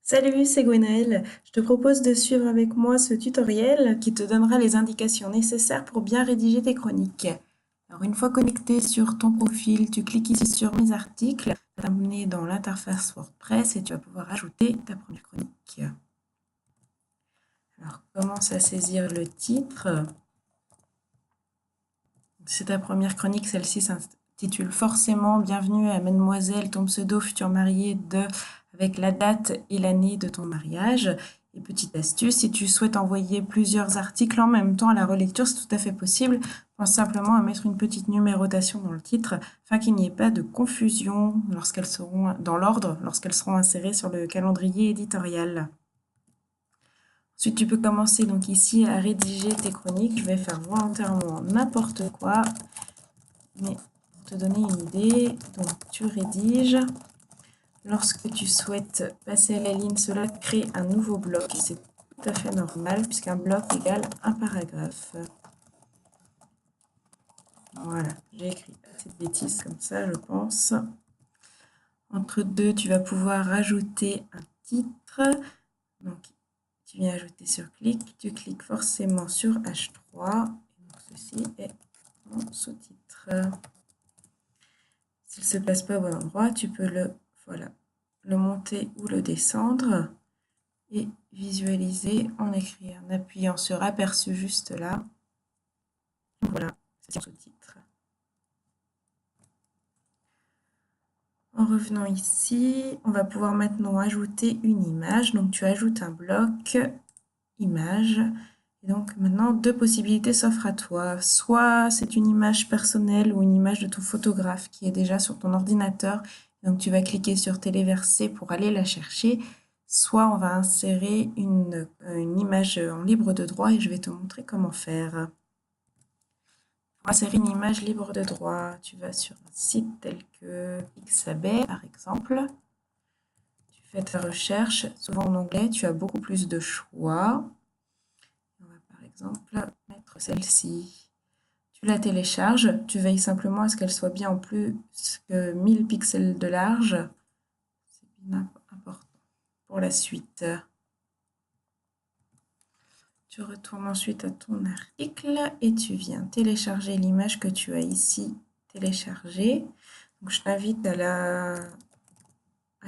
Salut, c'est Gwenaëlle. Je te propose de suivre avec moi ce tutoriel qui te donnera les indications nécessaires pour bien rédiger tes chroniques. Alors, une fois connecté sur ton profil, tu cliques ici sur Mes articles, ça va t'amener dans l'interface WordPress et tu vas pouvoir ajouter ta première chronique. Alors, commence à saisir le titre. C'est ta première chronique, celle-ci s'intitule forcément Bienvenue à Mademoiselle, ton pseudo futur marié de, avec la date et l'année de ton mariage. Et petite astuce, si tu souhaites envoyer plusieurs articles en même temps à la relecture, c'est tout à fait possible. Pense simplement à mettre une petite numérotation dans le titre afin qu'il n'y ait pas de confusion lorsqu'elles seront dans l'ordre, lorsqu'elles seront insérées sur le calendrier éditorial. Ensuite, tu peux commencer donc ici à rédiger tes chroniques. Je vais faire volontairement n'importe quoi, mais pour te donner une idée, donc tu rédiges. Lorsque tu souhaites passer à la ligne, cela crée un nouveau bloc. C'est tout à fait normal puisqu'un bloc égale un paragraphe. Voilà, j'ai écrit assez de bêtises comme ça, je pense. Entre deux, tu vas pouvoir rajouter un titre. Donc, tu viens ajouter sur clic, tu cliques forcément sur H3. Et donc, ceci est mon sous-titre. S'il ne se place pas au bon endroit, tu peux le monter ou le descendre et visualiser en appuyant sur aperçu juste là. Voilà, c'est le sous-titre. En revenant ici, on va pouvoir maintenant ajouter une image. Donc tu ajoutes un bloc, image. Et donc maintenant, deux possibilités s'offrent à toi. Soit c'est une image personnelle ou une image de ton photographe qui est déjà sur ton ordinateur. Donc tu vas cliquer sur téléverser pour aller la chercher. Soit on va insérer une image en libre de droit et je vais te montrer comment faire. Pour insérer une image libre de droit, tu vas sur un site tel que Pixabay par exemple. Tu fais ta recherche, souvent en anglais, tu as beaucoup plus de choix. On va par exemple mettre celle-ci. Tu la télécharges, tu veilles simplement à ce qu'elle soit bien en plus que 1000 pixels de large. C'est bien important pour la suite. Tu retournes ensuite à ton article et tu viens télécharger l'image que tu as ici téléchargée. Donc, je t'invite à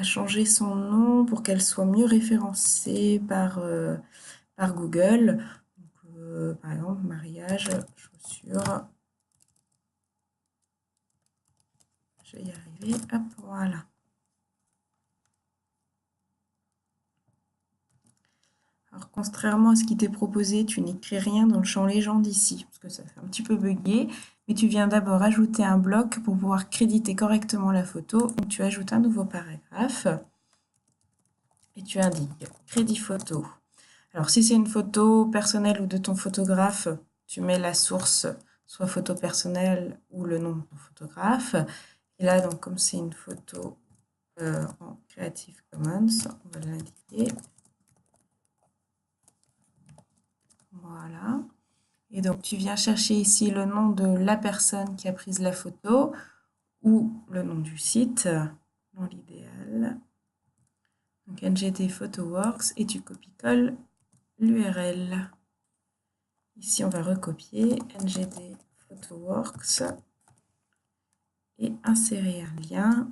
changer son nom pour qu'elle soit mieux référencée par Google. Donc, par exemple, mariage, chaussures. Je vais y arriver. Hop, voilà. Alors, contrairement à ce qui t'est proposé, tu n'écris rien dans le champ légende ici, parce que ça fait un petit peu bugué. Mais tu viens d'abord ajouter un bloc pour pouvoir créditer correctement la photo. Donc, tu ajoutes un nouveau paragraphe et tu indiques crédit photo. Alors, si c'est une photo personnelle ou de ton photographe, tu mets la source, soit photo personnelle ou le nom de ton photographe. Et là, donc, comme c'est une photo en Creative Commons, on va l'indiquer. Voilà. Et donc, tu viens chercher ici le nom de la personne qui a pris la photo ou le nom du site, dans l'idéal. Donc, NGT PhotoWorks et tu copies-colles l'URL. Ici, on va recopier NGT PhotoWorks et insérer un lien.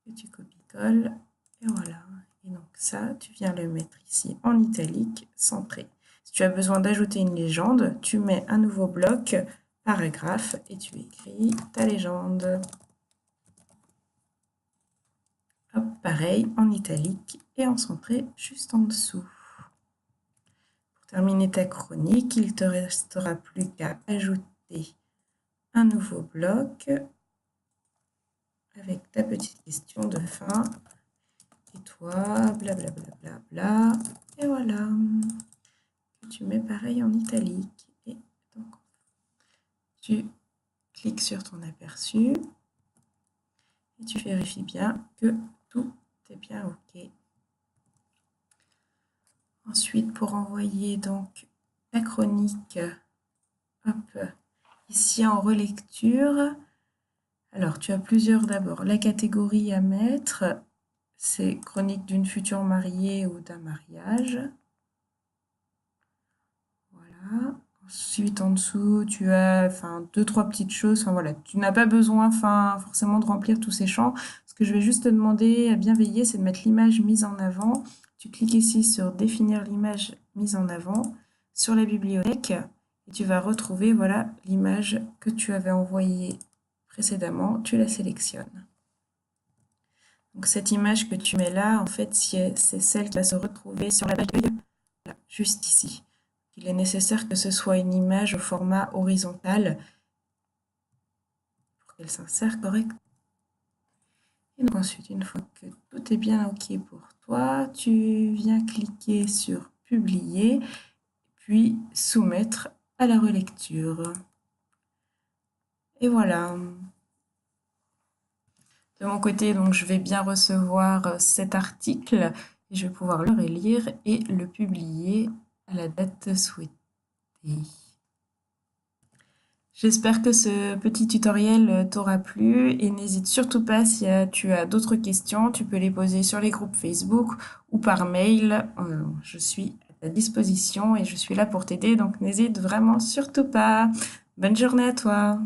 Et tu copies-colles et voilà. Et donc ça, tu viens le mettre ici en italique, centré. Si tu as besoin d'ajouter une légende, tu mets un nouveau bloc, paragraphe, et tu écris ta légende. Hop, pareil, en italique et en centré juste en dessous. Pour terminer ta chronique, il ne te restera plus qu'à ajouter un nouveau bloc avec ta petite question de fin. Et toi, blablabla, bla, bla, bla, et voilà. Tu mets pareil en italique. Et donc, tu cliques sur ton aperçu et tu vérifies bien que tout est bien OK. Ensuite, pour envoyer donc ta chronique, hop, ici en relecture, alors tu as plusieurs d'abord. La catégorie à mettre, c'est chronique d'une future mariée ou d'un mariage. Voilà. Ensuite, en dessous, tu as deux, trois petites choses. Enfin, voilà, tu n'as pas besoin forcément de remplir tous ces champs. Ce que je vais juste te demander à bien veiller, c'est de mettre l'image mise en avant. Tu cliques ici sur définir l'image mise en avant sur la bibliothèque et tu vas retrouver voilà, l'image que tu avais envoyée précédemment. Tu la sélectionnes. Donc cette image que tu mets là, en fait, c'est celle qui va se retrouver sur la page d'accueil, voilà, juste ici. Il est nécessaire que ce soit une image au format horizontal pour qu'elle s'insère correctement. Et donc ensuite, une fois que tout est bien OK pour toi, tu viens cliquer sur Publier, puis Soumettre à la relecture. Et voilà. De mon côté, donc, je vais bien recevoir cet article et je vais pouvoir le relire et le publier à la date souhaitée. J'espère que ce petit tutoriel t'aura plu et n'hésite surtout pas si tu as d'autres questions, tu peux les poser sur les groupes Facebook ou par mail. Je suis à ta disposition et je suis là pour t'aider, donc n'hésite vraiment surtout pas. Bonne journée à toi!